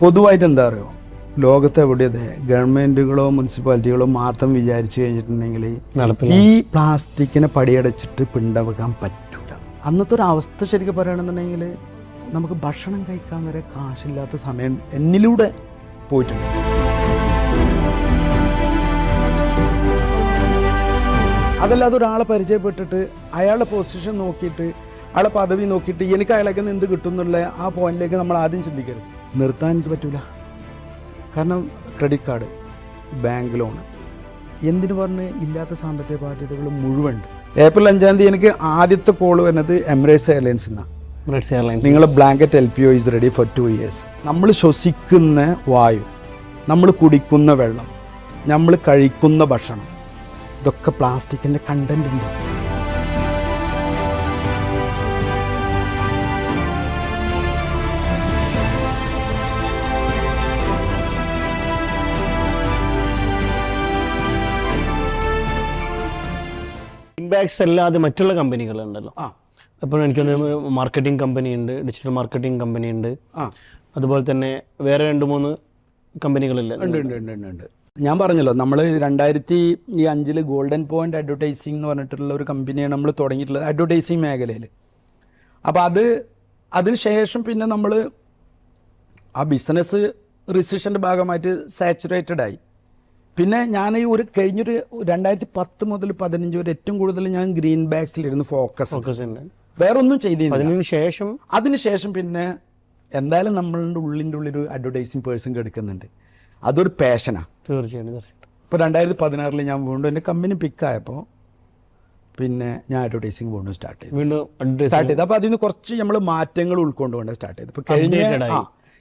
പൊതുവായിട്ട് എന്താ അറിയോ, ലോകത്തെ എവിടെയതെ ഗവൺമെന്റുകളോ മുനിസിപ്പാലിറ്റികളോ മാത്രം വിചാരിച്ചു കഴിഞ്ഞിട്ടുണ്ടെങ്കിൽ ഈ പ്ലാസ്റ്റിക്കിനെ പടിയടച്ചിട്ട് പിണ്ടവെക്കാൻ പറ്റൂല. അന്നത്തെ ഒരു അവസ്ഥ ശരിക്കും പറയുകയാണെന്നുണ്ടെങ്കിൽ നമുക്ക് ഭക്ഷണം കഴിക്കാൻ വരെ കാശില്ലാത്ത സമയം എന്നിലൂടെ പോയിട്ടുണ്ട്. അതല്ലാതെ ഒരാളെ പരിചയപ്പെട്ടിട്ട് അയാളുടെ പൊസിഷൻ നോക്കിയിട്ട് അയാളെ പദവി നോക്കിയിട്ട് എനിക്ക് അയാളൊക്കെ എന്ത് കിട്ടും എന്നുള്ള ആ പോയിന്റിലേക്ക് നമ്മൾ ആദ്യം ചിന്തിക്കരുത്. നിർത്താൻ എനിക്ക് പറ്റൂല. കാരണം ക്രെഡിറ്റ് കാർഡ്, ബാങ്ക് ലോണ്, എന്തിനു പറഞ്ഞ് ഇല്ലാത്ത സാമ്പത്തിക ബാധ്യതകൾ മുഴുവൻ ഉണ്ട്. ഏപ്രിൽ 5-ാം തീയതി എനിക്ക് ആദ്യത്തെ കോൾ വരുന്നത് എമിറേറ്റ്സ് എയർലൈൻസ് എന്നാണ്. നിങ്ങൾ blanket LPO is ready for 2 years. നമ്മൾ ശ്വസിക്കുന്ന വായു, നമ്മൾ കുടിക്കുന്ന വെള്ളം, നമ്മൾ കഴിക്കുന്ന ഭക്ഷണം, ഇതൊക്കെ പ്ലാസ്റ്റിക്കിൻ്റെ കണ്ടന്റ് ഉണ്ട്. ബാഗ്സ് അല്ലാതെ മറ്റുള്ള കമ്പനികളുണ്ടല്ലോ. അപ്പോൾ എനിക്കൊന്ന് മാർക്കറ്റിംഗ് കമ്പനി ഉണ്ട്, ഡിജിറ്റൽ മാർക്കറ്റിംഗ് കമ്പനി ഉണ്ട്, അതുപോലെ തന്നെ വേറെ 2-3 കമ്പനികളില്ല. ഉണ്ട്. ഞാൻ പറഞ്ഞല്ലോ, നമ്മൾ 2005 ഗോൾഡൻ പോയിന്റ് അഡ്വർടൈസിംഗ് എന്ന് പറഞ്ഞിട്ടുള്ള ഒരു കമ്പനിയാണ് നമ്മൾ തുടങ്ങിയിട്ടുള്ളത് അഡ്വർടൈസിങ് മേഖലയിൽ. അപ്പോൾ അതിനുശേഷം പിന്നെ നമ്മൾ ആ ബിസിനസ് റിസഷൻ്റെ ഭാഗമായിട്ട് സാച്ചുറേറ്റഡ് ആയി. പിന്നെ ഞാൻ ഈ കഴിഞ്ഞൊരു 2010 മുതൽ 2015 വരെ ഏറ്റവും കൂടുതൽ ഞാൻ ഗ്രീൻ ബാഗ്സിലിരുന്ന് ഫോക്കസ് വേറെ ഒന്നും ചെയ്തില്ല. അതിനുശേഷം പിന്നെ എന്തായാലും നമ്മളുടെ ഉള്ളിൻ്റെ ഉള്ളിലൊരു അഡ്വർടൈസിങ് പേഴ്സൺ എടുക്കുന്നുണ്ട്. അതൊരു പാഷനാണ്. തീർച്ചയായിട്ടും. ഇപ്പോൾ 2016 ഞാൻ വീണ്ടും എൻ്റെ കമ്പനി പിക്കായപ്പോൾ പിന്നെ ഞാൻ അഡ്വർടൈസിങ് വീണ്ടും സ്റ്റാർട്ട് ചെയ്തു. അപ്പോൾ അതിന് കുറച്ച് നമ്മൾ മാറ്റങ്ങൾ ഉൾക്കൊണ്ടുകൊണ്ട് സ്റ്റാർട്ട് ചെയ്തു. ഇപ്പോൾ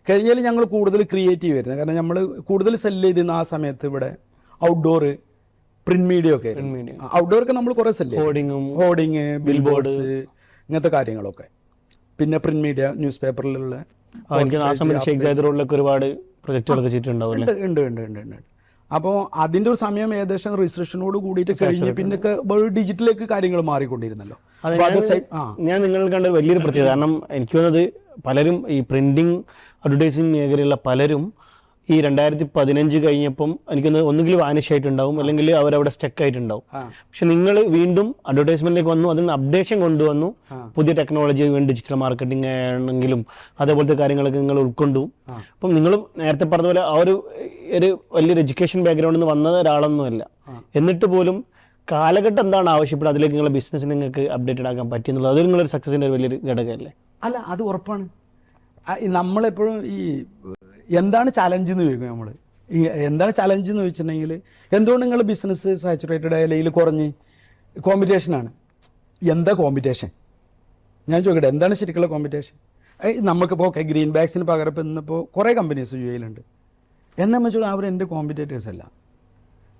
കഴിഞ്ഞാൽ ഞങ്ങൾ കൂടുതൽ ക്രിയേറ്റീവ് ആയിരുന്നു. കാരണം നമ്മൾ കൂടുതൽ സെല്ല് ചെയ്തിരുന്ന ആ സമയത്ത് ഇവിടെ ഔട്ട്ഡോർ പ്രിന്റ് മീഡിയ ഒക്കെ. ഔട്ട്ഡോറൊക്കെ നമ്മൾ കുറേ സെല്ല് ചെയ്യും, ഹോർഡിങ്, ബിൽ ബോർഡ്സ്, ഇങ്ങനത്തെ കാര്യങ്ങളൊക്കെ. പിന്നെ പ്രിന്റ് മീഡിയ, ന്യൂസ് പേപ്പറിലുള്ള ഒരുപാട് പ്രൊജക്റ്റുകളൊക്കെ ചെയ്തിട്ടുണ്ടാവും. അപ്പോൾ അതിൻ്റെ ഒരു സമയം ഏകദേശം രജിസ്ട്രേഷനോട് കൂടിയിട്ട് കഴിഞ്ഞ് പിന്നൊക്കെ ഡിജിറ്റലിലേക്ക് കാര്യങ്ങൾ മാറിക്കൊണ്ടിരുന്നല്ലോ. ഞാൻ നിങ്ങൾ കണ്ട വലിയൊരു പ്രത്യേകത, കാരണം എനിക്ക് തോന്നുന്നത് പലരും ഈ പ്രിന്റിങ് അഡ്വർടൈസിങ് മേഖലയിലുള്ള പലരും ഈ 2015 കഴിഞ്ഞപ്പം എനിക്കൊന്ന് ഒന്നുകിൽ വാനിഷ് ആയിട്ടുണ്ടാവും, അല്ലെങ്കിൽ അവരവിടെ സ്റ്റക്ക് ആയിട്ടുണ്ടാവും. പക്ഷെ നിങ്ങൾ വീണ്ടും അഡ്വർടൈസ്മെന്റിലേക്ക് വന്നു, അതിൽ നിന്ന് അപ്ഡേഷൻ കൊണ്ടുവന്നു, പുതിയ ടെക്നോളജി, ഡിജിറ്റൽ മാർക്കറ്റിംഗ് ആണെങ്കിലും അതേപോലത്തെ കാര്യങ്ങളൊക്കെ നിങ്ങൾ ഉൾക്കൊണ്ടു. അപ്പം നിങ്ങളും നേരത്തെ പറഞ്ഞ പോലെ ആ ഒരു വലിയൊരു എഡ്യൂക്കേഷൻ ബാക്ക്ഗ്രൗണ്ടിൽ നിന്ന് വന്ന ഒരാളൊന്നുമല്ല. എന്നിട്ട് പോലും കാലഘട്ടം എന്താണ് ആവശ്യപ്പെടുക, അതിലേക്ക് നിങ്ങളുടെ ബിസിനസ്സിന് നിങ്ങൾക്ക് അപ്ഡേറ്റഡ് ആക്കാൻ പറ്റുന്നുള്ളത് അത് നിങ്ങളൊരു സക്സസിൻ്റെ ഒരു വലിയൊരു ഘടകമല്ലേ? അല്ല, അത് ഉറപ്പാണ്. നമ്മളെപ്പോഴും ഈ എന്താണ് ചലഞ്ച് എന്ന് ചോദിക്കും. നമ്മൾ ഈ എന്താണ് ചലഞ്ച് എന്ന് ചോദിച്ചിട്ടുണ്ടെങ്കിൽ, എന്തുകൊണ്ട് നിങ്ങൾ ബിസിനസ് സാച്ചുറേറ്റഡ് ആയ അല്ലെങ്കിൽ കുറഞ്ഞ് കോമ്പറ്റീഷനാണ്. എന്താ കോമ്പറ്റീഷൻ? ഞാൻ ചോദിക്കട്ടെ, എന്താണ് ശരിക്കുള്ള കോമ്പറ്റീഷൻ? നമുക്കിപ്പോൾ ഗ്രീൻ ബാഗ്സിന് പകരം ഇപ്പോൾ ഇന്നിപ്പോൾ കുറേ കമ്പനീസ് UAE-ലുണ്ട്. എന്നെ വെച്ചാൽ അവർ എൻ്റെ കോമ്പറ്റേറ്റേഴ്സ് അല്ല.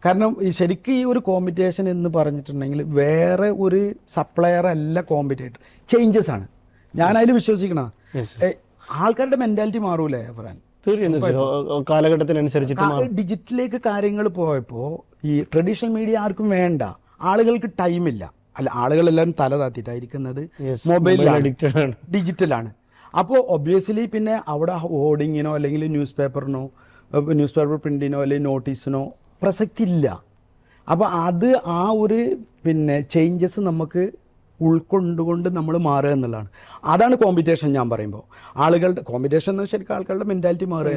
കാരണം ഈ ശരിക്കും ഈ ഒരു കോമ്പറ്റീഷൻ എന്ന് പറഞ്ഞിട്ടുണ്ടെങ്കിൽ വേറെ ഒരു സപ്ലയർ അല്ല കോമ്പറ്റേറ്റർ, ചേഞ്ചസ് ആണ്. ഞാനതിൽ വിശ്വസിക്കണ ആൾക്കാരുടെ മെന്റാലിറ്റി മാറൂലേ ഫറാൻ? കാലഘട്ടത്തിനനുസരിച്ചിട്ട് ഡിജിറ്റലിലേക്ക് കാര്യങ്ങൾ പോയപ്പോൾ ഈ ട്രഡീഷണൽ മീഡിയ ആർക്കും വേണ്ട, ആളുകൾക്ക് ടൈമില്ല. അല്ല, ആളുകളെല്ലാവരും തല താത്തിട്ടായിരിക്കുന്നത് മൊബൈലിലാണ്, ഡിജിറ്റലാണ്. അപ്പോൾ ഒബ്വിയസ്ലി പിന്നെ അവിടെ ഹോർഡിങ്ങിനോ അല്ലെങ്കിൽ ന്യൂസ് പേപ്പർ പ്രിന്റിനോ അല്ലെങ്കിൽ നോട്ടീസിനോ പ്രസക്തി ഇല്ല. അപ്പോൾ ആ ഒരു ചേഞ്ചസ് നമുക്ക് ഉൾക്കൊണ്ടുകൊണ്ട് നമ്മൾ മാറുക എന്നുള്ളതാണ്. അതാണ് കോമ്പറ്റീഷൻ. ഞാൻ പറയുമ്പോൾ ആളുകളുടെ കോമ്പറ്റീഷൻ എന്ന് ശരിക്കും ആൾക്കാരുടെ മെന്റാലിറ്റി മാറുക.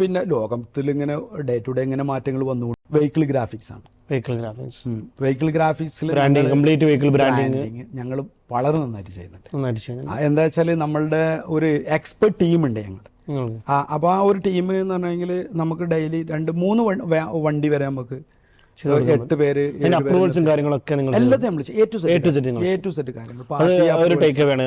പിന്നെ ലോകത്തിൽ ഇങ്ങനെ ഡേ ടു ഡേ ഇങ്ങനെ മാറ്റങ്ങൾ വന്നു. വെഹിക്കിൾ ഗ്രാഫിക്സ് ആണ്. വെഹിക്കിൾ ഗ്രാഫിക്സിൽ ഞങ്ങൾ വളരെ നന്നായിട്ട് ചെയ്യുന്നുണ്ട്. എന്താ വെച്ചാൽ നമ്മളുടെ ഒരു എക്സ്പെർട്ട് ടീമുണ്ട് ഞങ്ങൾ. അപ്പോൾ ആ ഒരു ടീം എന്ന് പറഞ്ഞെങ്കിൽ നമുക്ക് ഡെയിലി 2-3 വണ്ടി വരെ നമുക്ക് 8 പേര് എല്ലാத்தைയും കാര്യങ്ങൾ.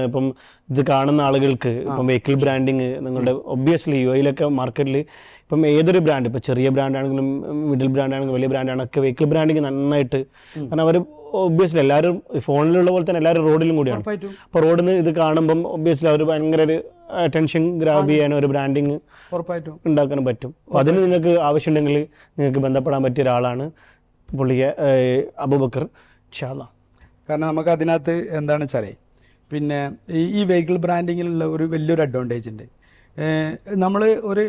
ഇപ്പം ഇത് കാണുന്ന ആളുകൾക്ക് ഇപ്പം വെഹിക്കിൾ ബ്രാൻഡിങ് നിങ്ങളുടെ ഒബ്വിയസ്ലി UAE-ലൊക്കെ മാർക്കറ്റിൽ ഇപ്പം ഏതൊരു ബ്രാൻഡ്, ഇപ്പം ചെറിയ ബ്രാൻഡ് ആണെങ്കിലും മിഡിൽ ബ്രാൻഡ് ആണെങ്കിലും വലിയ ബ്രാൻഡാണൊക്കെ വെഹിക്കിൾ ബ്രാൻഡിങ് നന്നായിട്ട്. കാരണം അവർ ഒബ്വിയസ്ലി എല്ലാവരും ഫോണിലുള്ള പോലെ തന്നെ എല്ലാവരും റോഡിലും കൂടിയാണ്. അപ്പോൾ റോഡിൽ നിന്ന് ഇത് കാണുമ്പം ഒബ്വിയസ്ലി അവർ ഭയങ്കര ഒരു അറ്റൻഷൻ ഗ്രാബ് ചെയ്യാൻ ഒരു ബ്രാൻഡിങ് ഉറപ്പായിട്ടും ഉണ്ടാക്കാൻ പറ്റും. അപ്പോൾ അതിന് നിങ്ങൾക്ക് ആവശ്യമുണ്ടെങ്കിൽ നിങ്ങൾക്ക് ബന്ധപ്പെടാൻ പറ്റിയ ഒരാളാണ് പുള്ളിയെ അബൂബക്കർ ഇൻഷാ അല്ലാഹ്. കാരണം നമുക്ക് അതിനകത്ത് എന്താണെന്ന് വെച്ചാൽ പിന്നെ ഈ വെഹിക്കിൾ ബ്രാൻഡിങ്ങിലുള്ള ഒരു വലിയൊരു അഡ്വാൻറ്റേജ് ഉണ്ട്. നമ്മൾ ഒരു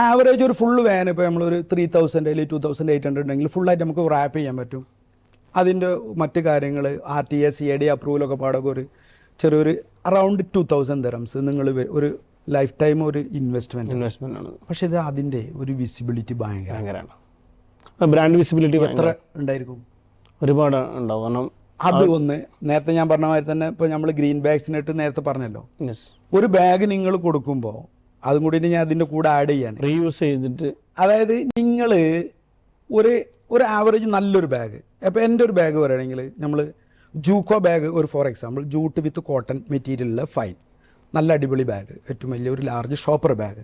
ആവറേജ് ഒരു ഫുൾ വാൻ ഇപ്പോൾ നമ്മളൊരു 3000 അല്ലെങ്കിൽ 2800 ഉണ്ടെങ്കിൽ ഫുള്ളായിട്ട് നമുക്ക് റാപ്പ് ചെയ്യാൻ പറ്റും. അതിൻ്റെ മറ്റ് കാര്യങ്ങൾ RTA CAD അപ്രൂവലൊക്കെ പാടൊക്കെ ഒരു ചെറിയൊരു അറൗണ്ട് 2000 dirhams നിങ്ങൾ ഒരു ലൈഫ് ടൈം ഒരു ഇൻവെസ്റ്റ്മെന്റ് ആണ്. പക്ഷെ ഇത് അതിൻ്റെ ഒരു വിസിബിലിറ്റി ഭയങ്കരമാണ്. ബ്രാൻഡ് വിസിബിലിറ്റി എത്ര ഉണ്ടായിരിക്കും? ഒരുപാട് ഉണ്ടാവും. കാരണം അത് ഒന്ന് നേരത്തെ ഞാൻ പറഞ്ഞ മാതിരി തന്നെ ഇപ്പോൾ നമ്മൾ ഗ്രീൻ ബാഗ്സിനായിട്ട് നേരത്തെ പറഞ്ഞല്ലോ, ഒരു ബാഗ് നിങ്ങൾ കൊടുക്കുമ്പോൾ അതും കൂടി ഞാൻ അതിൻ്റെ കൂടെ ആഡ് ചെയ്യാണ്, റീയൂസ് ചെയ്തിട്ട്. അതായത് നിങ്ങൾ ഒരു ആവറേജ് നല്ലൊരു ബാഗ്, അപ്പോൾ എൻ്റെ ഒരു ബാഗ് പറയുകയാണെങ്കിൽ നമ്മൾ ജൂക്കോ ബാഗ് ഒരു for example, jute with cotton മെറ്റീരിയലിലെ ഫൈൻ നല്ല അടിപൊളി ബാഗ്, ഏറ്റവും വലിയ ഒരു ലാർജ് ഷോപ്പർ ബാഗ്,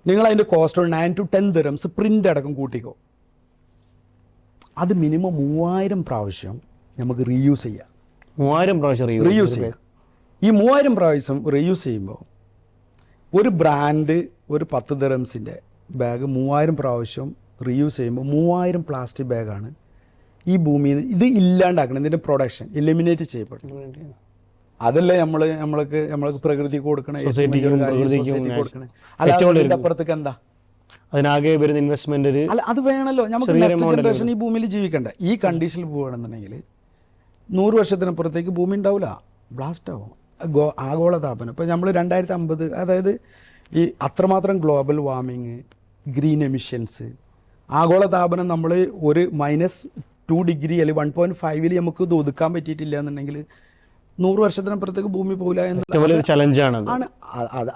നിങ്ങൾ അതിൻ്റെ കോസ്റ്റ് ഒരു 9 to 10 dirhams പ്രിൻ്റ് അടക്കം കൂട്ടിക്കോ. അത് മിനിമം 3000 പ്രാവശ്യം നമുക്ക് റീയൂസ് ചെയ്യാം. 3000 പ്രാവശ്യം റീയൂസ് ചെയ്യാം. ഈ 3000 പ്രാവശ്യം റീയൂസ് ചെയ്യുമ്പോൾ ഒരു ബ്രാൻഡ് ഒരു 10 dirhamsൻ്റെ ബാഗ് 3000 പ്രാവശ്യം റീയൂസ് ചെയ്യുമ്പോൾ 3000 പ്ലാസ്റ്റിക് ബാഗാണ് ഈ ഭൂമിയിൽ ഇത് ഇല്ലാണ്ടാക്കണം. ഇതിൻ്റെ പ്രൊഡക്ഷൻ എലിമിനേറ്റ് ചെയ്യപ്പെടും. അതല്ലേ നമ്മൾക്ക് പ്രകൃതി കൊടുക്കണേ, കൊടുക്കണേ. അല്ലാതെ അപ്പുറത്തേക്ക് എന്താ അതിനാകെ വരുന്ന ഇൻവെസ്റ്റ്മെന്റ്? അല്ല, അത് വേണമല്ലോ. നമുക്ക് നെക്സ്റ്റ് ജനറേഷൻ ഈ ഭൂമിയിൽ ജീവിക്കണ്ട. ഈ കണ്ടീഷനിൽ പോവുകയാണെന്നുണ്ടെങ്കിൽ 100 വർഷത്തിനപ്പുറത്തേക്ക് ഭൂമി ഉണ്ടാവില്ല, ബ്ലാസ്റ്റ് ആവും. ആഗോളതാപനം ഇപ്പോൾ നമ്മൾ 2050, അതായത് ഈ അത്രമാത്രം ഗ്ലോബൽ വാർമിങ്, ഗ്രീൻ എമിഷൻസ്, ആഗോളതാപനം നമ്മൾ ഒരു -2 degree അല്ലെങ്കിൽ 1.5 നമുക്ക് ഇത് ഒതുക്കാൻ പറ്റിയിട്ടില്ല എന്നുണ്ടെങ്കിൽ 100 വർഷത്തിനപ്പുറത്തേക്ക് ഭൂമി പോകില്ല എന്നുള്ള ചലഞ്ചാണ്.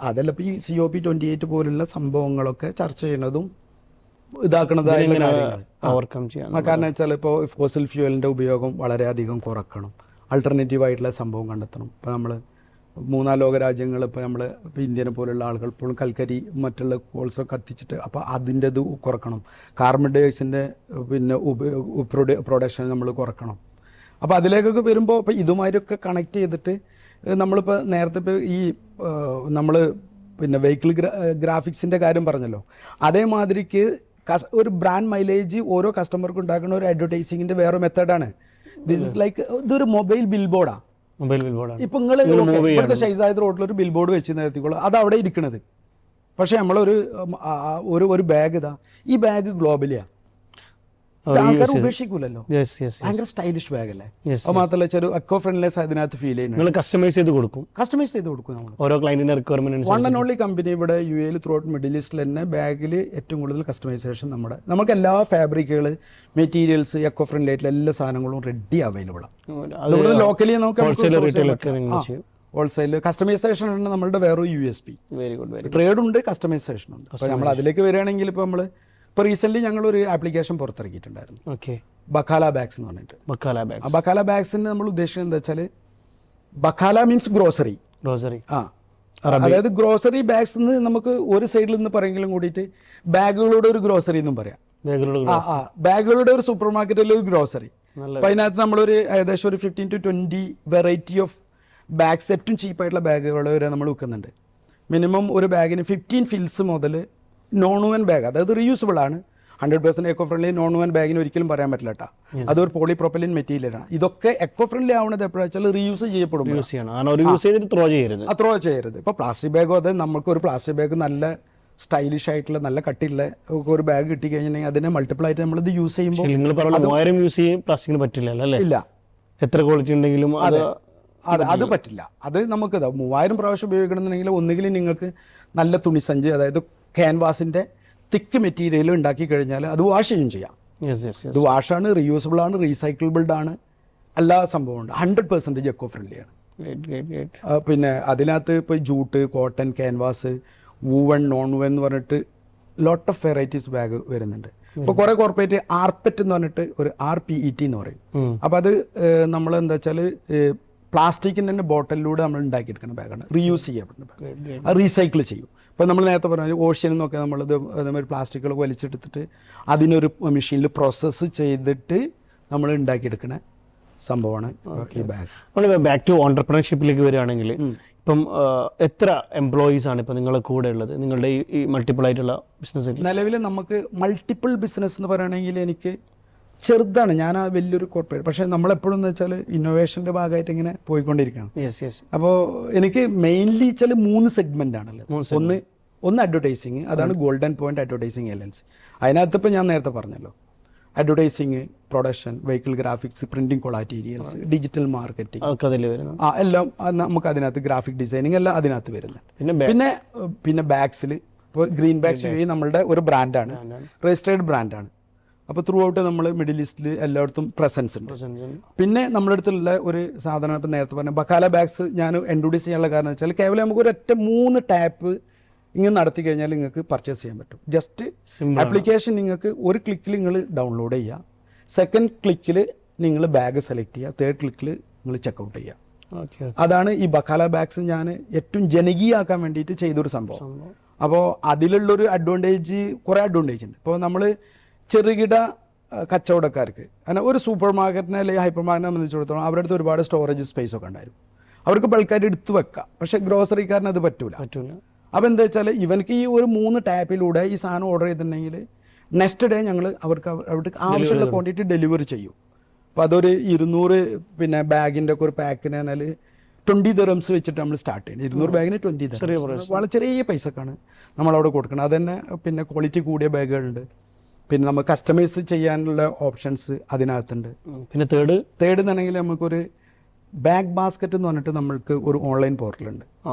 അതല്ല ഇപ്പോൾ ഈ COP28 പോലുള്ള സംഭവങ്ങളൊക്കെ ചർച്ച ചെയ്യുന്നതും ഇതാക്കുന്നതായ കാരണം വെച്ചാൽ ഇപ്പോൾ ഫോസിൽ ഫ്യൂവലിൻ്റെ ഉപയോഗം വളരെയധികം കുറക്കണം, ആൾട്ടർനേറ്റീവ് ആയിട്ടുള്ള സംഭവം കണ്ടെത്തണം. ഇപ്പോൾ നമ്മൾ 3 ലോകരാജ്യങ്ങൾ ഇപ്പോൾ നമ്മൾ ഇപ്പോൾ ഇന്ത്യനെ പോലുള്ള ആളുകൾ ഇപ്പോഴും കൽക്കരി മറ്റുള്ള കോൾസൊക്കെ കത്തിച്ചിട്ട് അപ്പോൾ അതിൻ്റെ ഇത് കുറക്കണം, കാർബൺ ഡൈ ഓക്സൈഡിൻ്റെ പിന്നെ പ്രൊഡക്ഷൻ നമ്മൾ കുറക്കണം. അപ്പോൾ അതിലേക്കൊക്കെ വരുമ്പോൾ ഇപ്പോൾ ഇതുമാതിരിയൊക്കെ കണക്ട് ചെയ്തിട്ട് നമ്മളിപ്പോൾ നേരത്തെ ഇപ്പോൾ ഈ നമ്മൾ പിന്നെ വെഹിക്കിൾ ഗ്രാഫിക്സിൻ്റെ കാര്യം പറഞ്ഞല്ലോ, അതേമാതിരിക്ക് ഒരു ബ്രാൻഡ് മൈലേജ് ഓരോ കസ്റ്റമർക്കും ഉണ്ടാക്കുന്ന ഒരു അഡ്വർടൈസിങ്ങിൻ്റെ വേറെ മെത്തേഡാണ്. ദിസ് ഇസ് ലൈക്ക് ഇതൊരു മൊബൈൽ ബിൽ ബോർഡാണ്. ഇപ്പം നിങ്ങൾ ഇവിടുത്തെ ഷൈസായത് റോഡിലൊരു ബിൽ ബോർഡ് വെച്ച് നിർത്തിക്കോളൂ, അത് അവിടെ ഇരിക്കണത്. പക്ഷേ നമ്മളൊരു ബാഗ് ഇതാ, ഈ ബാഗ് ഗ്ലോബലിയാണ്, ആൾക്കാർ ഉപേക്ഷിക്കൂലല്ലോ. ഭയങ്കര സ്റ്റൈലിഷ് ബാഗ് അല്ലേ? അത് മാത്രമല്ല ചെറിയ എക്കോ ഫ്രണ്ട്ലിനെസ് അതിനകത്ത് ഫീൽ ചെയ്യുന്നത്. കസ്റ്റമൈസ് ചെയ്ത് കൊടുക്കും നമ്മൾ ഓരോ ക്ലയന്റിന്റെ requirement. One and only company ഇവിടെ UAE ത്രൂ ഔട്ട് മിഡിൽ ഈസ്റ്റിൽ തന്നെ ബാഗിൽ ഏറ്റവും കൂടുതൽ കസ്റ്റമൈസേഷൻ നമുക്ക് എല്ലാ ഫാബ്രിക്കുകൾ, മെറ്റീരിയൽസ്, എക്കോ ഫ്രണ്ട്ലി ആയിട്ടുള്ള എല്ലാ സാധനങ്ങളും റെഡി അവൈലബിൾ ആണ്. ലോക്കലി ഹോൾസെയിൽ കസ്റ്റമൈസേഷൻ ആണ് നമ്മളുടെ വേറെ USP. ട്രേഡ് ഉണ്ട്, കസ്റ്റമൈസേഷൻ ഉണ്ട്. അപ്പോൾ നമ്മൾ അതിലേക്ക് വരികയാണെങ്കിൽ ഇപ്പോൾ ഇപ്പോൾ റീസെന്റ് ഞങ്ങളൊരു ആപ്ലിക്കേഷൻ പുറത്തിറക്കിയിട്ടുണ്ടായിരുന്നു, ബക്കാല ബാഗ്സ് എന്ന് പറഞ്ഞിട്ട്. ബക്കാല ബാഗ്സിന് നമ്മൾ ഉദ്ദേശിക്കുന്നത് എന്താ വെച്ചാൽ, ബക്കാല മീൻസ് ഗ്രോസറി. അതായത് ഗ്രോസറി ബാഗ്സ് നമുക്ക് ഒരു സൈഡിൽ നിന്ന് പറയെങ്കിലും കൂടിയിട്ട് ബാഗുകളുടെ ഒരു ഗ്രോസറി എന്നും പറയാം. ബാഗുകളുടെ ഒരു സൂപ്പർ മാർക്കറ്റിലെ ഒരു ഗ്രോസറി. അപ്പോൾ അതിനകത്ത് നമ്മളൊരു ഏകദേശം ഒരു 15 to 20 വെറൈറ്റി ഓഫ് ബാഗ്സ്, ഏറ്റവും ചീപ്പായിട്ടുള്ള ബാഗുകൾ വരെ നമ്മൾ വിൽക്കുന്നുണ്ട്. മിനിമം ഒരു ബാഗിന് 15 ഫിൽസ് മുതൽ നോൺ വുവൻ ബാഗ്, അതായത് റീയൂസബിൾ ആണ്, 100% എക്കോ ഫ്രണ്ട്ലി. നോൺ വുവൻ ബാഗിന് ഒരിക്കലും പറയാൻ പറ്റില്ല കേട്ടോ, അതൊരു പോളിപ്രോപ്പലിൻ മെറ്റീരിയലാണ്. ഇതൊക്കെ എക്കോ ഫ്രണ്ട്ലി ആവുന്നത് എപ്പോഴാണെന്ന് വെച്ചാൽ റീയൂസ് ചെയ്യപ്പെടും, ത്രോ ചെയ്യരുത്. ഇപ്പോൾ പ്ലാസ്റ്റിക് ബാഗോ, അതെ, നമുക്ക് ഒരു പ്ലാസ്റ്റിക് ബാഗ് നല്ല സ്റ്റൈലിഷ് ആയിട്ടുള്ള നല്ല കട്ടിയുള്ള ഒരു ബാഗ് കിട്ടി കഴിഞ്ഞിട്ടുണ്ടെങ്കിൽ അതിനെ മൾട്ടിപ്പിൾ ആയിട്ട് നമ്മളിത് യൂസ് ചെയ്യുമ്പോൾ ഇല്ല, എത്ര ക്വാളിറ്റി ഉണ്ടെങ്കിലും അത് പറ്റില്ല. അത് നമുക്ക് 3000 പ്രാവശ്യം ഉപയോഗിക്കണമെന്നുണ്ടെങ്കിൽ ഒന്നുകിൽ നിങ്ങൾക്ക് നല്ല തുണിസഞ്ചി, അതായത് ക്യാൻവാസിൻ്റെ തിക്ക് മെറ്റീരിയൽ ഉണ്ടാക്കി കഴിഞ്ഞാൽ അത് വാഷ് ചെയ്യും ചെയ്യാം. ഇത് വാഷാണ്, റീയൂസബിൾ ആണ്, റീസൈക്കിളബിൾഡ് ആണ്, എല്ലാ സംഭവമുണ്ട്. 100% എക്കോ ഫ്രണ്ട്ലിയാണ്. പിന്നെ അതിനകത്ത് ഇപ്പോൾ jute, cotton, canvas, woven, non woven എന്ന് പറഞ്ഞിട്ട് ലോട്ട് ഓഫ് വെറൈറ്റീസ് ബാഗ് വരുന്നുണ്ട്. ഇപ്പോൾ കുറേ കോർപ്പറേറ്റ് ആർപെറ്റ് എന്ന് പറഞ്ഞിട്ട് ഒരു RPET എന്ന് പറയും. അപ്പോൾ അത് നമ്മൾ എന്താ വെച്ചാൽ പ്ലാസ്റ്റിക്കിൻ്റെ തന്നെ ബോട്ടലിലൂടെ നമ്മൾ ഉണ്ടാക്കിയെടുക്കുന്ന ബാഗാണ്, റീയൂസ് ചെയ്യപ്പെടുന്ന ബാഗ്. അത് റീസൈക്കിൾ ചെയ്യും. ഇപ്പോൾ നമ്മൾ നേരത്തെ പറഞ്ഞ ഓഷ്യനിൽ നിന്നൊക്കെ നമ്മളിത് അതേമാതിരി പ്ലാസ്റ്റിക്കുകൾ വലിച്ചെടുത്തിട്ട് അതിനൊരു മെഷീനിൽ പ്രോസസ്സ് ചെയ്തിട്ട് നമ്മൾ ഉണ്ടാക്കിയെടുക്കുന്ന സംഭവമാണ് ഈ ബാഗ്. നമ്മൾ ബാക്ക് ടു ഓൺടർപ്രണർഷിപ്പിലേക്ക് വരികയാണെങ്കിൽ ഇപ്പം എത്ര എംപ്ലോയീസ് ആണ് ഇപ്പോൾ നിങ്ങളുടെ കൂടെ ഉള്ളത്, നിങ്ങളുടെ ഈ മൾട്ടിപ്പിൾ ആയിട്ടുള്ള ബിസിനസ്? നിലവിൽ നമുക്ക് മൾട്ടിപ്പിൾ ബിസിനസ് എന്ന് പറയുകയാണെങ്കിൽ എനിക്ക് ചെറുതാണ്, ഞാൻ ആ വലിയൊരു കോർപ്പറേറ്റ്, പക്ഷേ നമ്മളെപ്പോഴും എന്ന് വെച്ചാൽ ഇന്നോവേഷൻ്റെ ഭാഗമായിട്ട് ഇങ്ങനെ പോയിക്കൊണ്ടിരിക്കുകയാണ്. അപ്പോൾ എനിക്ക് മെയിൻലി വെച്ചാൽ 3 സെഗ്മെൻ്റ് ആണല്ലോ. ഒന്ന് ഒന്ന് അഡ്വർടൈസിങ്, അതാണ് ഗോൾഡൻ പോയിന്റ് അഡ്വർടൈസിങ് LLC. അതിനകത്ത് ഇപ്പോൾ ഞാൻ നേരത്തെ പറഞ്ഞല്ലോ, advertising, production, vehicle graphics, printing collaterals, digital marketing, എല്ലാം നമുക്ക് അതിനകത്ത് ഗ്രാഫിക് ഡിസൈനിങ് എല്ലാം അതിനകത്ത് വരുന്നുണ്ട്. പിന്നെ ബാഗ്സിൽ ഇപ്പോൾ ഗ്രീൻ ബാഗ്സ് നമ്മളുടെ ഒരു ബ്രാൻഡാണ്, രജിസ്റ്റേർഡ് ബ്രാൻഡാണ്. അപ്പോൾ ത്രൂ ഔട്ട് നമ്മൾ മിഡിൽ ഈസ്റ്റിൽ എല്ലായിടത്തും പ്രസൻസ് ഉണ്ട്. പിന്നെ നമ്മുടെ അടുത്തുള്ള ഒരു സാധനം ഇപ്പം നേരത്തെ പറഞ്ഞ ബക്കാല ബാഗ്സ് ഞാൻ ഇൻട്രൊഡ്യൂസ് ചെയ്യാനുള്ള കാരണം വെച്ചാൽ കേവലം നമുക്ക് ഒരൊറ്റ 3 ടാപ്പ് ഇങ്ങനെ നടത്തി കഴിഞ്ഞാൽ നിങ്ങൾക്ക് പർച്ചേസ് ചെയ്യാൻ പറ്റും. ജസ്റ്റ് ആപ്ലിക്കേഷൻ നിങ്ങൾക്ക് ഒരു ക്ലിക്കിൽ നിങ്ങൾ ഡൗൺലോഡ് ചെയ്യുക, സെക്കൻഡ് ക്ലിക്കിൽ നിങ്ങൾ ബാഗ് സെലക്ട് ചെയ്യുക, തേർഡ് ക്ലിക്കിൽ നിങ്ങൾ ചെക്കൗട്ട് ചെയ്യുക. അതാണ് ഈ ബക്കാല ബാഗ്സ് ഞാൻ ഏറ്റവും ജനകീയമാക്കാൻ വേണ്ടിയിട്ട് ചെയ്തൊരു സംഭവം. അപ്പോൾ അതിലുള്ളൊരു അഡ്വാൻറ്റേജ്, കുറേ അഡ്വാൻറ്റേജ് ഉണ്ട്. ഇപ്പോൾ നമ്മൾ ചെറുകിട കച്ചവടക്കാർക്ക്, കാരണം ഒരു സൂപ്പർ മാർക്കറ്റിനെ അല്ലെങ്കിൽ ഹൈപ്പർ മാർക്കറ്റിനെ സംബന്ധിച്ചിടത്തോളം അവരുടെ അടുത്ത് ഒരുപാട് സ്റ്റോറേജ് സ്പേസ് ഒക്കെ ഉണ്ടായിരുന്നു, അവർക്ക് ബൾക്കായിട്ട് എടുത്തു വെക്കാം. പക്ഷേ ഗ്രോസറിക്കാരന് അത് പറ്റൂല. അപ്പോൾ എന്താ വെച്ചാൽ ഇവർക്ക് ഈ ഒരു 3 ടാപ്പിലൂടെ ഈ സാധനം ഓർഡർ ചെയ്തിട്ടുണ്ടെങ്കിൽ നെക്സ്റ്റ് ഡേ ഞങ്ങൾ അവർക്ക് ആവശ്യമുള്ള ക്വാണ്ടിറ്റി ഡെലിവറി ചെയ്യും. അപ്പോൾ അതൊരു 200 പിന്നെ ബാഗിൻ്റെ ഒക്കെ ഒരു പാക്കിന് പറഞ്ഞാൽ 20 dirhams വെച്ചിട്ട് നമ്മൾ സ്റ്റാർട്ട് ചെയ്യുന്നത്. 200 ബാഗിന് 20 dirhams, വളരെ ചെറിയ പൈസക്കാണ് നമ്മളവിടെ കൊടുക്കുന്നത്. അത് തന്നെ പിന്നെ ക്വാളിറ്റി കൂടിയ ബാഗുകളുണ്ട്, പിന്നെ നമുക്ക് കസ്റ്റമൈസ് ചെയ്യാനുള്ള ഓപ്ഷൻസ് അതിനകത്തുണ്ട്. പിന്നെ തേർഡ് എന്നാണെങ്കിൽ നമുക്കൊരു ബാഗ് ബാസ്ക്കറ്റ് എന്ന് പറഞ്ഞിട്ട് നമ്മൾക്ക് ഒരു ഓൺലൈൻ പോർട്ടലുണ്ട്,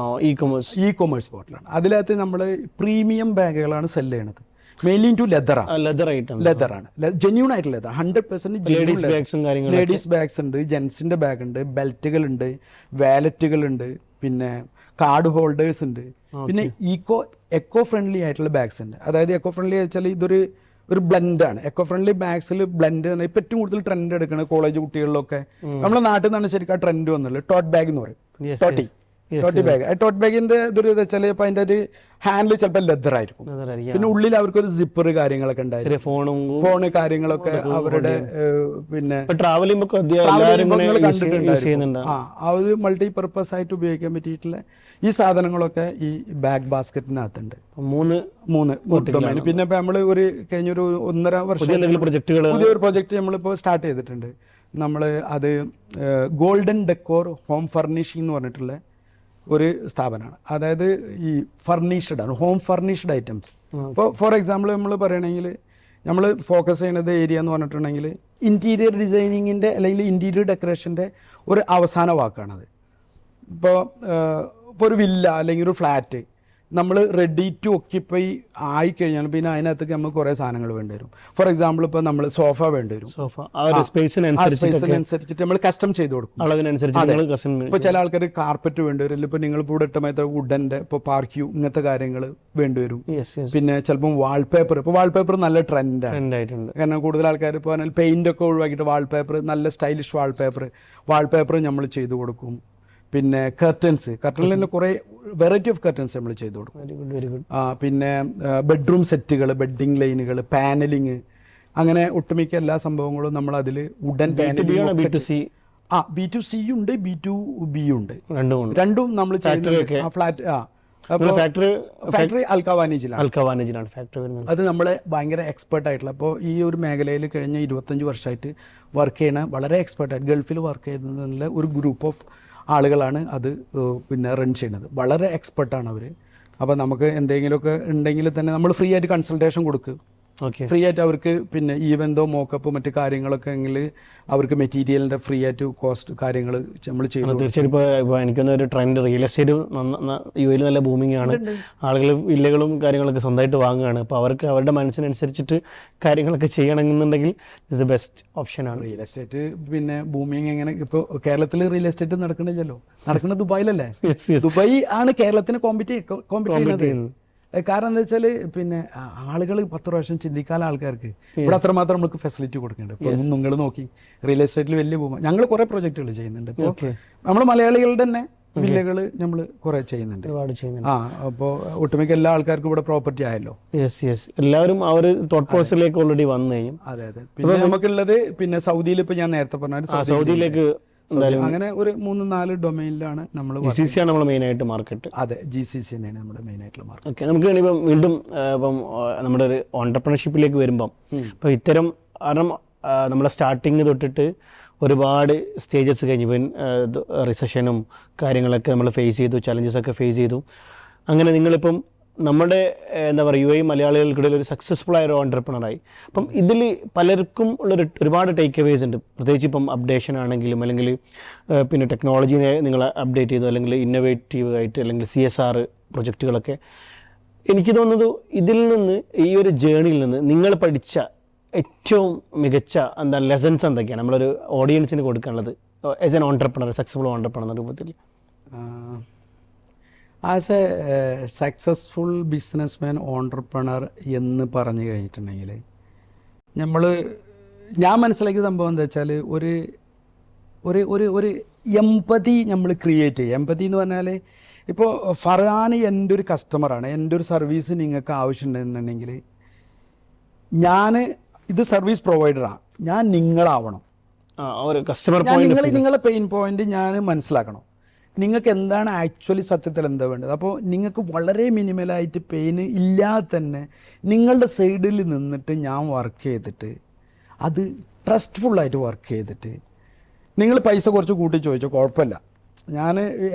ഇ കൊമേഴ്സ് പോർട്ടലാണ്. അതിനകത്ത് നമ്മൾ പ്രീമിയം ബാഗുകളാണ് സെല് ചെയ്യണത്. മെയിൻലി ടു ലെതറാണ്, ജെന്യൂൺ ആയിട്ടുള്ള ലെതർ, 100% ലേഡീസ് ബാഗ്സ് ഉണ്ട്, ജെൻസിന്റെ ബാഗ് ഉണ്ട്, ബെൽറ്റുകളുണ്ട്, വാലറ്റുകളുണ്ട്, പിന്നെ കാർഡ് ഹോൾഡേഴ്സ് ഉണ്ട്, പിന്നെ എക്കോ ഫ്രണ്ട്ലി ആയിട്ടുള്ള ബാഗ്സ് ഉണ്ട്. അതായത് എക്കോ ഫ്രണ്ട്ലി വെച്ചാൽ ഇതൊരു ബ്ലെൻഡാണ്. എക്കോ ഫ്രണ്ട്ലി ബാഗ്സിൽ ബ്ലെൻഡ് തന്നെ ഇപ്പം ഏറ്റവും കൂടുതൽ ട്രെൻഡ് എടുക്കുന്നത് കോളേജ് കുട്ടികളിലൊക്കെ. നമ്മുടെ നാട്ടിൽ നിന്നാണ് ശരിക്കും ആ ട്രെൻഡ് വന്നുള്ളത്. ടോട്ട് ബാഗ് എന്ന് പറയും, ടോട്ടി ബാഗ്. ടോട്ട് ബാഗിന്റെ ഇതൊരു വെച്ചാൽ ഇപ്പം അതിന്റെ ഒരു ഹാൻഡിൽ ചിലപ്പോൾ ലെതർ ആയിരിക്കും, പിന്നെ ഉള്ളിൽ അവർക്കൊരു സിപ്പർ കാര്യങ്ങളൊക്കെ ഉണ്ടായിരുന്നു, ഫോണ് കാര്യങ്ങളൊക്കെ അവരുടെ പിന്നെ ട്രാവൽ കണ്ടിട്ടുണ്ടായിരുന്നു. ആ ഒരു മൾട്ടി പർപ്പസ് ആയിട്ട് ഉപയോഗിക്കാൻ പറ്റിയിട്ടുള്ള ഈ സാധനങ്ങളൊക്കെ ഈ ബാഗ് ബാസ്ക്കറ്റിനകത്തുണ്ട്. മൂന്ന് ഡൊമൈൻ. പിന്നെ ഇപ്പൊ നമ്മള് കഴിഞ്ഞൊരു 1.5 വർഷം പുതിയൊരു പ്രൊജക്ട് നമ്മളിപ്പോൾ സ്റ്റാർട്ട് ചെയ്തിട്ടുണ്ട്. നമ്മൾ അത് ഗോൾഡൻ ഡെക്കോർ ഹോം ഫർണിഷിംഗ് എന്ന് പറഞ്ഞിട്ടുള്ള ഒരു സ്ഥാപനമാണ്. അതായത് ഈ ഫർണിഷ്ഡ് ആണ്, ഹോം ഫർണിഷ്ഡ് ഐറ്റംസ്. ഇപ്പോൾ ഫോർ എക്സാമ്പിൾ നമ്മൾ പറയണമെങ്കിൽ നമ്മൾ ഫോക്കസ് ചെയ്യുന്നത് ഏരിയ എന്ന് പറഞ്ഞിട്ടുണ്ടെങ്കിൽ ഇൻറ്റീരിയർ ഡിസൈനിങ്ങിൻ്റെ അല്ലെങ്കിൽ ഇൻറ്റീരിയർ ഡെക്കറേഷൻ്റെ ഒരു അവസാന വാക്കാണത്. ഇപ്പോൾ ഒരു വില്ല അല്ലെങ്കിൽ ഒരു ഫ്ലാറ്റ് നമ്മൾ റെഡി ടു ഒക്യുപ്പൈ ആയിക്കഴിഞ്ഞാൽ പിന്നെ അതിനകത്തേക്ക് നമുക്ക് കുറേ സാധനങ്ങൾ വേണ്ടി വരും. ഫോർ എക്സാമ്പിൾ ഇപ്പോൾ നമ്മൾ സോഫ വേണ്ടി വരും, സ്പേസിനനുസരിച്ചിട്ട് നമ്മൾ കസ്റ്റം ചെയ്ത് കൊടുക്കും. ഇപ്പോൾ ചില ആൾക്കാർ കാർപ്പറ്റ് വേണ്ടി വരും, ഇപ്പോൾ നിങ്ങൾ ഇപ്പോൾ ഇട്ടമായിട്ട് വുഡൻ്റെ ഇപ്പോൾ പാർക്യൂ ഇങ്ങനത്തെ കാര്യങ്ങൾ വേണ്ടി വരും. പിന്നെ ചിലപ്പം വാൾപേപ്പർ, ഇപ്പോൾ വാൾപേപ്പർ നല്ല ട്രെൻഡാണ്. കാരണം കൂടുതൽ ആൾക്കാർ ഇപ്പോൾ പറഞ്ഞാൽ പെയിന്റ് ഒക്കെ ഒഴിവാക്കിയിട്ട് വാൾപേപ്പർ, നല്ല സ്റ്റൈലിഷ് വാൾപേപ്പർ നമ്മൾ ചെയ്തു കൊടുക്കും. പിന്നെ കർട്ടനിൽ തന്നെ കുറേ വെറൈറ്റി ഓഫ് കർട്ടൻസ് നമ്മൾ ചെയ്തു കൊടുക്കും. പിന്നെ ബെഡ്റൂം സെറ്റുകൾ, ബെഡിങ് ലൈനുകൾ, പാനലിങ്, അങ്ങനെ ഒട്ടുമിക്ക എല്ലാ സംഭവങ്ങളും നമ്മൾ അതിൽ വുഡൻ പാനലിംഗ്. B2C ഉണ്ട്, B2B ഉണ്ട്, രണ്ടും നമ്മൾ ഫാക്ടറി അൽക്കവാനിജിലാണ് ഫാക്ടറി വരുന്നത്. അത് നമ്മളെ ഭയങ്കര എക്സ്പെർട്ട് ആയിട്ടുള്ള, അപ്പോൾ ഈ ഒരു മേഖലയിൽ കഴിഞ്ഞ 25 വർഷമായിട്ട് വർക്ക് ചെയ്യണ വളരെ എക്സ്പെർട്ടായിട്ട് ഗൾഫിൽ വർക്ക് ചെയ്യുന്നതിനുള്ള ഒരു ഗ്രൂപ്പ് ഓഫ് ആളുകളാണ് അത് പിന്നെ റൺ ചെയ്യുന്നത്. വളരെ എക്സ്പെർട്ടാണ് അവർ. അപ്പോൾ നമുക്ക് എന്തെങ്കിലുമൊക്കെ ഉണ്ടെങ്കിൽ തന്നെ നമ്മൾ ഫ്രീ ആയിട്ട് കൺസൾട്ടേഷൻ കൊടുക്കും. ഫ്രീ ആയിട്ട് അവർക്ക് പിന്നെ ഈവൻ ദോ മോക്കപ്പ് മറ്റു കാര്യങ്ങളൊക്കെ എങ്കിൽ അവർക്ക് മെറ്റീരിയലിൻ്റെ ഫ്രീ ആയിട്ട് കോസ്റ്റ് കാര്യങ്ങൾ നമ്മൾ ചെയ്യുന്നു. തീർച്ചയായിട്ടും ഇപ്പോൾ എനിക്കൊന്ന് ഒരു ട്രെൻഡ് റിയൽ എസ്റ്റേറ്റ് UAE നല്ല ബൂമിംഗ് ആണ്. ആളുകൾ വില്ലകളും കാര്യങ്ങളൊക്കെ സ്വന്തമായിട്ട് വാങ്ങുകയാണ്. അപ്പോൾ അവർക്ക് അവരുടെ മനസ്സിനനുസരിച്ചിട്ട് കാര്യങ്ങളൊക്കെ ചെയ്യണമെന്നുണ്ടെങ്കിൽ ഇറ്റ്സ് ദ ബെസ്റ്റ് ഓപ്ഷനാണ് റിയൽ എസ്റ്റേറ്റ്. പിന്നെ ബൂമിംഗ് എങ്ങനെ ഇപ്പോൾ കേരളത്തിൽ റിയൽ എസ്റ്റേറ്റ് നടക്കണില്ലല്ലോ, നടക്കുന്നത് ദുബായിലല്ലേ. ദുബായ് ആണ് കേരളത്തിന് കോമ്പീറ്റ് ചെയ്യുന്നത്. കാരണം എന്താ വെച്ചാൽ പിന്നെ ആളുകൾ 10 പ്രാവശ്യം ചിന്തിക്കാത്ത ആൾക്കാർക്ക് ഇവിടെ അത്രമാത്രം നമുക്ക് ഫെസിലിറ്റി കൊടുക്കുന്നുണ്ട്. ഇപ്പോൾ നിങ്ങൾ നോക്കി റിയൽ എസ്റ്റേറ്റിൽ വലിയ പോകുമ്പോൾ ഞങ്ങൾ കുറേ പ്രൊജക്റ്റുകൾ ചെയ്യുന്നുണ്ട്. ഇപ്പോൾ നമ്മൾ മലയാളികളുടെ തന്നെ വില്ലകൾ നമ്മൾ കുറേ ചെയ്യുന്നുണ്ട്. അപ്പോൾ ഒട്ടുമിക്ക എല്ലാ ആൾക്കാർക്കും ഇവിടെ പ്രോപ്പർട്ടി ആയല്ലോ. എല്ലാവരും ആ ഒരു തോട്ട് പ്രോസസ്സിലേക്ക് ഓൾറെഡി വന്നു കഴിഞ്ഞു. അതെ. പിന്നെ നമുക്കുള്ളത് പിന്നെ സൗദിയിൽ ഇപ്പോൾ ഞാൻ നേരത്തെ പറഞ്ഞ സൗദിയിലേക്ക് അങ്ങനെ ഒരു 3-4 ഡൊമൈനിലാണ് നമ്മൾ GCC ആണ് നമ്മുടെ മെയിൻ ആയിട്ട് മാർക്കറ്റ്. അതെ, GCC തന്നെയാണ് നമ്മുടെ മെയിൻ ആയിട്ടുള്ള മാർക്കറ്റ്. ഓക്കെ, നമുക്ക് ഇപ്പം വീണ്ടും ഇപ്പം നമ്മുടെ ഒരു ഓൺടർപ്രണർഷിപ്പിലേക്ക് വരുമ്പം ഇപ്പം ഇത്തരം കാരണം നമ്മളെ സ്റ്റാർട്ടിങ് തൊട്ടിട്ട് ഒരുപാട് സ്റ്റേജസ് കഴിഞ്ഞു. ഇപ്പം റിസഷനും കാര്യങ്ങളൊക്കെ നമ്മൾ ഫേസ് ചെയ്തു, ചലഞ്ചസൊക്കെ ഫേസ് ചെയ്തു. അങ്ങനെ നിങ്ങളിപ്പം നമ്മുടെ എന്താ പറയുക UAE മലയാളികൾക്കിടയിൽ ഒരു സക്സസ്ഫുൾ ആയ ഒരു ഓണ്ടർപ്രണറായി. അപ്പം ഇതിൽ പലർക്കും ഉള്ളൊരു ഒരുപാട് ടേക്ക് അവേസ് ഉണ്ട്, പ്രത്യേകിച്ച് ഇപ്പം അപ്ഡേഷൻ ആണെങ്കിലും അല്ലെങ്കിൽ പിന്നെ ടെക്നോളജീനെ നിങ്ങൾ അപ്ഡേറ്റ് ചെയ്തു അല്ലെങ്കിൽ ഇന്നോവേറ്റീവ് ആയിട്ട് അല്ലെങ്കിൽ CSR പ്രൊജക്റ്റുകളൊക്കെ. എനിക്ക് തോന്നുന്നത് ഇതിൽ നിന്ന് ഈ ഒരു ജേണിയിൽ നിന്ന് നിങ്ങൾ പഠിച്ച ഏറ്റവും മികച്ച എന്താ ലെസൺസ് എന്തൊക്കെയാണ് നമ്മളൊരു ഓഡിയൻസിന് കൊടുക്കാനുള്ളത് as an entrepreneur, successful entrepreneur എന്ന രൂപത്തിൽ? As A successful businessman entrepreneur എന്ന് പറഞ്ഞു കഴിഞ്ഞിട്ടുണ്ടെങ്കിൽ ഞാൻ മനസ്സിലാക്കിയ സംഭവം എന്താ വെച്ചാൽ ഒരു ഒരു ഒരു ഒരു എമ്പതി നമ്മൾ ക്രിയേറ്റ് ചെയ്യുക. എമ്പതി എന്ന് പറഞ്ഞാൽ ഇപ്പോൾ ഫർഹാൻ എൻ്റെ ഒരു കസ്റ്റമറാണ്, എൻ്റെ ഒരു സർവീസ് നിങ്ങൾക്ക് ആവശ്യമുണ്ടെന്നുണ്ടെങ്കിൽ ഇത് സർവീസ് പ്രൊവൈഡറാണ്, ഞാൻ നിങ്ങളാവണം. നിങ്ങളെ പെയിൻ പോയിന്റ് ഞാൻ മനസ്സിലാക്കണം. നിങ്ങൾക്ക് എന്താണ് ആക്ച്വലി സത്യത്തിൽ എന്താ വേണ്ടത്. അപ്പോൾ നിങ്ങൾക്ക് വളരെ മിനിമലായിട്ട് പെയിൻ ഇല്ലാതെ തന്നെ നിങ്ങളുടെ സൈഡിൽ നിന്നിട്ട് ഞാൻ വർക്ക് ചെയ്തിട്ട് അത് ട്രസ്റ്റ്ഫുള്ളായിട്ട് വർക്ക് ചെയ്തിട്ട് നിങ്ങൾ പൈസ കുറച്ച് കൂട്ടി ചോദിച്ചോ കുഴപ്പമില്ല.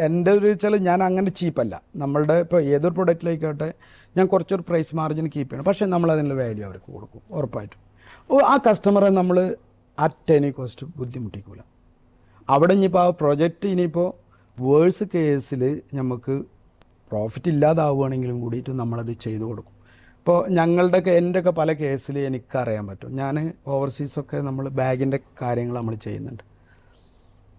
എൻ്റെ ഒരു വെച്ചാൽ ഞാൻ അങ്ങനെ ചീപ്പല്ല. നമ്മളുടെ ഇപ്പോൾ ഏതൊരു പ്രൊഡക്റ്റിലേക്കോട്ടെ ഞാൻ കുറച്ചൊരു പ്രൈസ് മാർജിൻ കീപ്പ് ചെയ്യണം, പക്ഷേ നമ്മൾ അതിനുള്ള വാല്യൂ അവർക്ക് കൊടുക്കും ഉറപ്പായിട്ടും. ആ കസ്റ്റമറെ നമ്മൾ അറ്റ് എനി കോസ്റ്റ് ബുദ്ധിമുട്ടിക്കില്ല. അവിടെ ഇനിയിപ്പോൾ ആ പ്രൊജക്റ്റ് ഇനിയിപ്പോൾ വേഴ്സ് കേസിൽ നമുക്ക് പ്രോഫിറ്റ് ഇല്ലാതാവുകയാണെങ്കിലും കൂടിയിട്ട് നമ്മളത് ചെയ്തു കൊടുക്കും. ഇപ്പോൾ എൻ്റെയൊക്കെ പല കേസിൽ എനിക്കറിയാൻ പറ്റും. ഞാൻ ഓവർസീസൊക്കെ നമ്മൾ ബാഗിൻ്റെ കാര്യങ്ങൾ നമ്മൾ ചെയ്യുന്നുണ്ട്.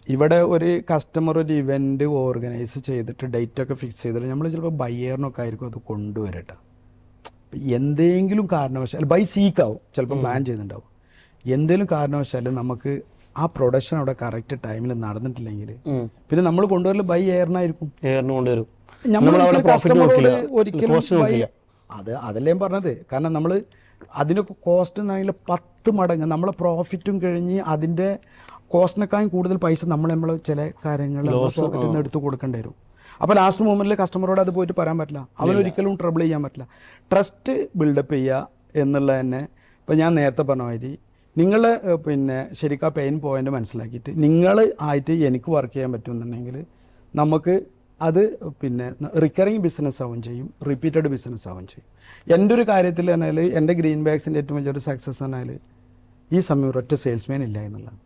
ഇവിടെ ഒരു കസ്റ്റമർ ഒരു ഇവൻറ്റ് ഓർഗനൈസ് ചെയ്തിട്ട് ഡേറ്റൊക്കെ ഫിക്സ് ചെയ്തിട്ട് നമ്മൾ ചിലപ്പോൾ ബയ്യറിനൊക്കെ ആയിരിക്കും അത് കൊണ്ടുവരട്ടെ. എന്തെങ്കിലും കാരണവശാൽ ബൈ സീക്കാവും ചിലപ്പോൾ പ്ലാൻ ചെയ്യുന്നുണ്ടാവും. എന്തെങ്കിലും കാരണവശാൽ നമുക്ക് ആ പ്രൊഡക്ഷൻ അവിടെ കറക്റ്റ് ടൈമിൽ നടന്നിട്ടില്ലെങ്കിൽ പിന്നെ നമ്മൾ കൊണ്ടുവരൽ ബൈ എയറിനായിരിക്കും. അതല്ലേ ഞാൻ പറഞ്ഞത്. കാരണം നമ്മൾ അതിനൊക്കെ കോസ്റ്റ് എന്നാണെങ്കിൽ 10 മടങ്ങ് നമ്മളെ പ്രോഫിറ്റും കഴിഞ്ഞ് അതിൻ്റെ കോസ്റ്റിനേക്കാളും കൂടുതൽ പൈസ നമ്മൾ ചില കാര്യങ്ങൾ പോക്കറ്റിൽ നിന്ന് എടുത്ത് കൊടുക്കേണ്ടി വരും. അപ്പോൾ ലാസ്റ്റ് മൊമെൻറ്റിൽ കസ്റ്റമറോട് അത് പോയിട്ട് പറയാൻ പറ്റില്ല, അവനൊരിക്കലും ട്രബിൾ ചെയ്യാൻ പറ്റില്ല. ട്രസ്റ്റ് ബിൽഡപ്പ് ചെയ്യുക എന്നുള്ളത് തന്നെ ഇപ്പോൾ ഞാൻ നേരത്തെ പറഞ്ഞ മാതിരി നിങ്ങൾ പിന്നെ ശരിക്കും ആ പെയിൻ പോയിൻ്റ് മനസ്സിലാക്കിയിട്ട് നിങ്ങൾ ആയിട്ട് എനിക്ക് വർക്ക് ചെയ്യാൻ പറ്റുമെന്നുണ്ടെങ്കിൽ നമുക്ക് അത് പിന്നെ റിക്കറിങ് ബിസിനസ് ആവുകയും ചെയ്യും, റിപ്പീറ്റഡ് ബിസിനസ് ആവുകയും ചെയ്യും. എൻ്റെ ഒരു കാര്യത്തിൽ പറഞ്ഞാൽ എൻ്റെ ഗ്രീൻ ബാഗ്സിൻ്റെ ഏറ്റവും വലിയൊരു സക്സസ് പറഞ്ഞാൽ ഈ സമയം ഒരൊറ്റ സെയിൽസ്മാൻ ഇല്ല എന്നുള്ളതാണ്.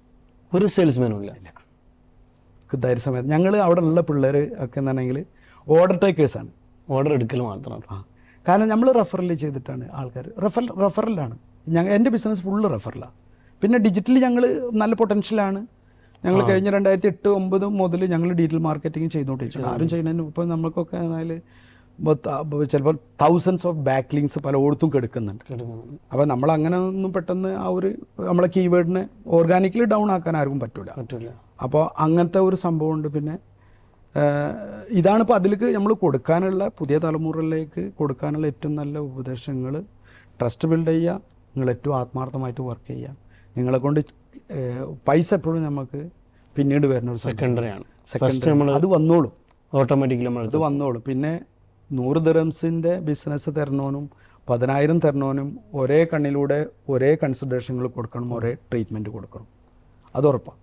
ഒരു സെയിൽസ്മാനും ഇല്ല. സമയത്ത് ഞങ്ങൾ അവിടെ ഉള്ള പിള്ളേർ ഒക്കെ എന്നുണ്ടെങ്കിൽ ഓർഡർ ടേക്കേഴ്സാണ്, ഓർഡർ എടുക്കൽ മാത്രമാണ്. കാരണം നമ്മൾ റെഫറൽ ചെയ്തിട്ടാണ് ആൾക്കാർ റെഫറലാണ്. എൻ്റെ ബിസിനസ് ഫുള്ള് റെഫറലാണ്. പിന്നെ ഡിജിറ്റലി ഞങ്ങൾ നല്ല പൊട്ടൻഷ്യലാണ്. ഞങ്ങൾ കഴിഞ്ഞ 2008-09 മുതൽ ഞങ്ങൾ ഡിജിറ്റൽ മാർക്കറ്റിംഗ് ചെയ്തുകൊണ്ടിരിക്കുന്നത്. ആരും ചെയ്യുന്നതിന് ഇപ്പോൾ നമുക്കൊക്കെ എന്നാൽ ചിലപ്പോൾ തൗസൻഡ്സ് ഓഫ് ബാക്ക് ലിങ്ക്സ് പലയിടത്തും കെടുക്കുന്നുണ്ട്. അപ്പോൾ നമ്മൾ അങ്ങനെ ഒന്നും പെട്ടെന്ന് ആ ഒരു നമ്മളെ കീവേഡിനെ ഓർഗാനിക്കലി ഡൗൺ ആക്കാൻ ആർക്കും പറ്റില്ല. അപ്പോൾ അങ്ങനത്തെ ഒരു സംഭവമുണ്ട്. പിന്നെ ഇതാണിപ്പോൾ അതിലേക്ക് നമ്മൾ കൊടുക്കാനുള്ള പുതിയ തലമുറയിലേക്ക് കൊടുക്കാനുള്ള ഏറ്റവും നല്ല ഉപദേശങ്ങൾ. ട്രസ്റ്റ് ബിൽഡ് ചെയ്യുക, നിങ്ങൾ ഏറ്റവും ആത്മാർത്ഥമായിട്ട് വർക്ക് ചെയ്യുക. നിങ്ങളെ കൊണ്ട് പൈസ എപ്പോഴും നമുക്ക് പിന്നീട് വരുന്ന ഒരു സെക്കൻഡറിയാണ്. അത് വന്നോളും, ഓട്ടോമാറ്റിക്കലി അത് വന്നോളും. പിന്നെ 100 ദിർഹംസിൻ്റെ ബിസിനസ് തരണവനും 10,000 തരണവനും ഒരേ കണ്ണിലൂടെ ഒരേ കൺസിഡറേഷനുകൾ കൊടുക്കണം, ഒരേ ട്രീറ്റ്മെൻറ്റ് കൊടുക്കണം. അത് ഉറപ്പാണ്.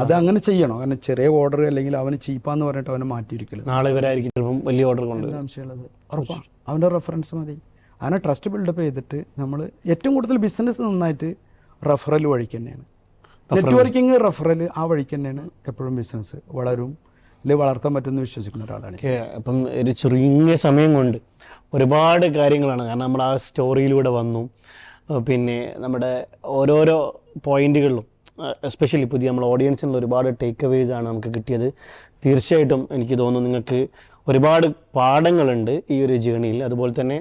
അത് അങ്ങനെ ചെയ്യണം. കാരണം ചെറിയ ഓർഡർ അല്ലെങ്കിൽ അവന് ചീപ്പാന്ന് പറഞ്ഞിട്ട് അവനെ മാറ്റിയിരിക്കില്ല. നാളെ ഇവരായിരിക്കും വലിയ ഓർഡർ കൊണ്ട് സംശയമുള്ളത് ഉറപ്പാണ്. അവൻ്റെ റെഫറൻസ് മതി. അങ്ങനെ ട്രസ്റ്റ് ബിൽഡപ്പ് ചെയ്തിട്ട് നമ്മൾ ഏറ്റവും കൂടുതൽ ബിസിനസ് നന്നായിട്ട് റെഫറൽ വഴിക്ക് തന്നെയാണ്. നെറ്റ്വർക്കിംഗ് റെഫറൽ ആ വഴിക്ക് തന്നെയാണ് എപ്പോഴും ബിസിനസ് വളരും, അല്ലെങ്കിൽ വളർത്താൻ പറ്റുമെന്ന് വിശ്വസിക്കുന്ന ഒരാളാണ്. അപ്പം ഒരു ചുരുങ്ങിയ സമയം കൊണ്ട് ഒരുപാട് കാര്യങ്ങളാണ്. കാരണം നമ്മൾ ആ സ്റ്റോറിയിലൂടെ വന്നു. പിന്നെ നമ്മുടെ ഓരോരോ പോയിന്റുകളിലും എസ്പെഷ്യലി പുതിയ നമ്മൾ ഓഡിയൻസിനുള്ള ഒരുപാട് ടേക്ക് അവേസ് ആണ് നമുക്ക് കിട്ടിയത്. തീർച്ചയായിട്ടും എനിക്ക് തോന്നുന്നു നിങ്ങൾക്ക് ഒരുപാട് പാഠങ്ങളുണ്ട് ഈ ഒരു ജേണിയിൽ. അതുപോലെ തന്നെ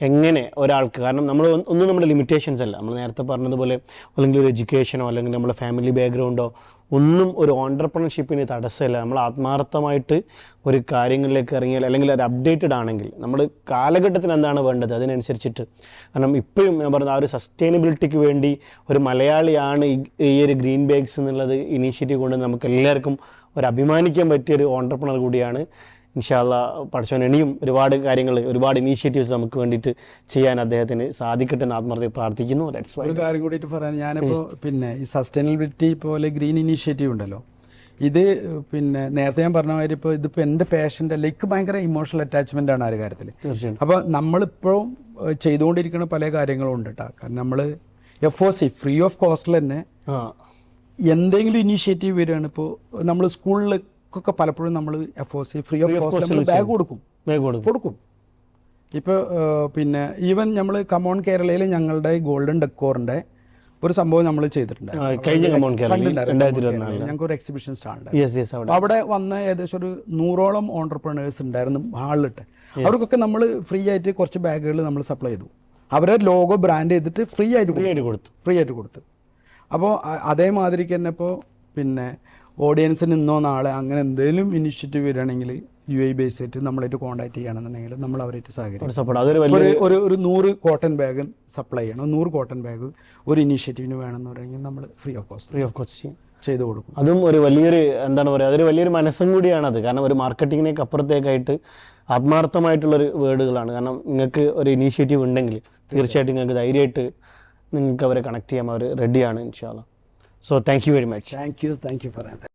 എങ്ങനെ ഒരാൾക്ക്, കാരണം നമ്മൾ ഒന്നും നമ്മുടെ ലിമിറ്റേഷൻസ് അല്ല, നമ്മൾ നേരത്തെ പറഞ്ഞതുപോലെ അല്ലെങ്കിൽ ഒരു എഡ്യൂക്കേഷനോ അല്ലെങ്കിൽ നമ്മുടെ ഫാമിലി ബാക്ക്ഗ്രൗണ്ടോ ഒന്നും ഒരു ഓണ്ടർപ്രണർഷിപ്പിന് തടസ്സമില്ല. നമ്മൾ ആത്മാർത്ഥമായിട്ട് ഒരു കാര്യങ്ങളിലേക്ക് ഇറങ്ങിയാൽ അല്ലെങ്കിൽ ഒരു അപ്ഡേറ്റഡ് ആണെങ്കിൽ നമ്മൾ കാലഘട്ടത്തിന് എന്താണ് വേണ്ടത് അതിനനുസരിച്ചിട്ട്. കാരണം ഇപ്പോഴും ഞാൻ പറഞ്ഞത് ആ ഒരു സസ്റ്റൈനബിലിറ്റിക്ക് വേണ്ടി ഒരു മലയാളിയാണ് ഈ ഒരു ഗ്രീൻ ബാഗ്സ് എന്നുള്ളത് ഇനീഷ്യേറ്റീവ് കൊണ്ട് നമുക്ക് എല്ലാവർക്കും ഒരു അഭിമാനിക്കാൻ പറ്റിയൊരു ഓണ്ടർപ്രണർ കൂടിയാണ്. ഇൻഷാ അല്ലാഹ് പഠിച്ചവൻ ഇനിയും ഒരുപാട് കാര്യങ്ങൾ, ഒരുപാട് ഇനീഷ്യേറ്റീവ്സ് നമുക്ക് വേണ്ടിയിട്ട് ചെയ്യാൻ അദ്ദേഹത്തിന് സാധിക്കട്ടെ എന്ന് ആത്മാർത്ഥമായി പ്രാർത്ഥിക്കുന്നു. ഒരു കാര്യം കൂടിയിട്ട് പറയാൻ, ഞാനിപ്പോൾ പിന്നെ ഈ സസ്റ്റൈനബിലിറ്റി പോലെ ഗ്രീൻ ഇനീഷ്യേറ്റീവ് ഉണ്ടല്ലോ, ഇത് പിന്നെ നേരത്തെ ഞാൻ പറഞ്ഞ മാതിരി ഇപ്പോൾ ഇതിപ്പോൾ എൻ്റെ പേഷ്യൻ്റ് അല്ല, എനിക്ക് ഭയങ്കര ഇമോഷണൽ അറ്റാച്ച്മെൻ്റ് ആണ് ആ ഒരു കാര്യത്തിൽ. തീർച്ചയായും. അപ്പോൾ നമ്മളിപ്പോഴും ചെയ്തുകൊണ്ടിരിക്കുന്ന പല കാര്യങ്ങളും ഉണ്ട് കേട്ടോ. കാരണം നമ്മൾ FOC ഫ്രീ ഓഫ് കോസ്റ്റിൽ തന്നെ എന്തെങ്കിലും ഇനീഷ്യേറ്റീവ് വരികയാണ്. ഇപ്പോൾ നമ്മൾ സ്കൂളിലേക്കൊക്കെ പലപ്പോഴും നമ്മൾ FOC free of cost bag കൊടുക്കും. ഇപ്പോൾ പിന്നെ ഈവൻ നമ്മൾ കമോൺ കേരളയിൽ ഞങ്ങളുടെ ഗോൾഡൻ ഡെക്കോറിൻ്റെ ഒരു സംഭവം നമ്മൾ ചെയ്തിട്ടുണ്ടായിരുന്നു. ഞങ്ങൾക്ക് ഒരു എക്സിബിഷൻ സ്റ്റാളുണ്ട്. അവിടെ വന്ന ഏകദേശം ഒരു 100ഓളം ഓൺടർപ്രണേഴ്സ് ഉണ്ടായിരുന്നു ഹാളിലിട്ട്. അവർക്കൊക്കെ നമ്മൾ ഫ്രീ ആയിട്ട് കുറച്ച് ബാഗുകൾ നമ്മൾ സപ്ലൈ ചെയ്തു. അവരെ ലോഗോ ബ്രാൻഡ് ചെയ്തിട്ട് ഫ്രീ ആയിട്ട് കൊടുത്തു. അപ്പോൾ അതേമാതിരിക്ക് തന്നെ ഇപ്പോൾ പിന്നെ ഓഡിയൻസിന് ഇന്നോ നാളെ അങ്ങനെ എന്തെങ്കിലും ഇനിഷ്യേറ്റീവ് വരികയാണെങ്കിൽ UAE ബേസ് ആയിട്ട് നമ്മളായിട്ട് കോൺടാക്ട് ചെയ്യുകയാണെന്നുണ്ടെങ്കിൽ നമ്മൾ അവരായിട്ട് സഹകരിക്കും. ഒരു 100 കോട്ടൺ ബാഗ് സപ്ലൈ ചെയ്യണം. 100 കോട്ടൺ ബാഗ് ഒരു ഇനീഷ്യേറ്റീവിന് വേണമെന്ന് പറയുമെങ്കിൽ നമ്മൾ ഫ്രീ ഓഫ് കോസ്റ്റ് ചെയ്ത് കൊടുക്കും. അതും ഒരു വലിയൊരു എന്താണ് പറയുക, അതൊരു വലിയൊരു മനസ്സും കൂടിയാണത്. കാരണം ഒരു മാർക്കറ്റിങ്ങിനേക്ക് അപ്പുറത്തേക്കായിട്ട് ആത്മാർത്ഥമായിട്ടുള്ളൊരു വേർഡുകളാണ്. കാരണം നിങ്ങൾക്ക് ഒരു ഇനീഷ്യേറ്റീവ് ഉണ്ടെങ്കിൽ തീർച്ചയായിട്ടും നിങ്ങൾക്ക് ധൈര്യമായിട്ട് നിങ്ങൾക്ക് അവരെ കണക്ട് ചെയ്യാൻ അവർ റെഡിയാണ് ഇൻഷാ അല്ലാഹ്. So thank you very much. Thank you four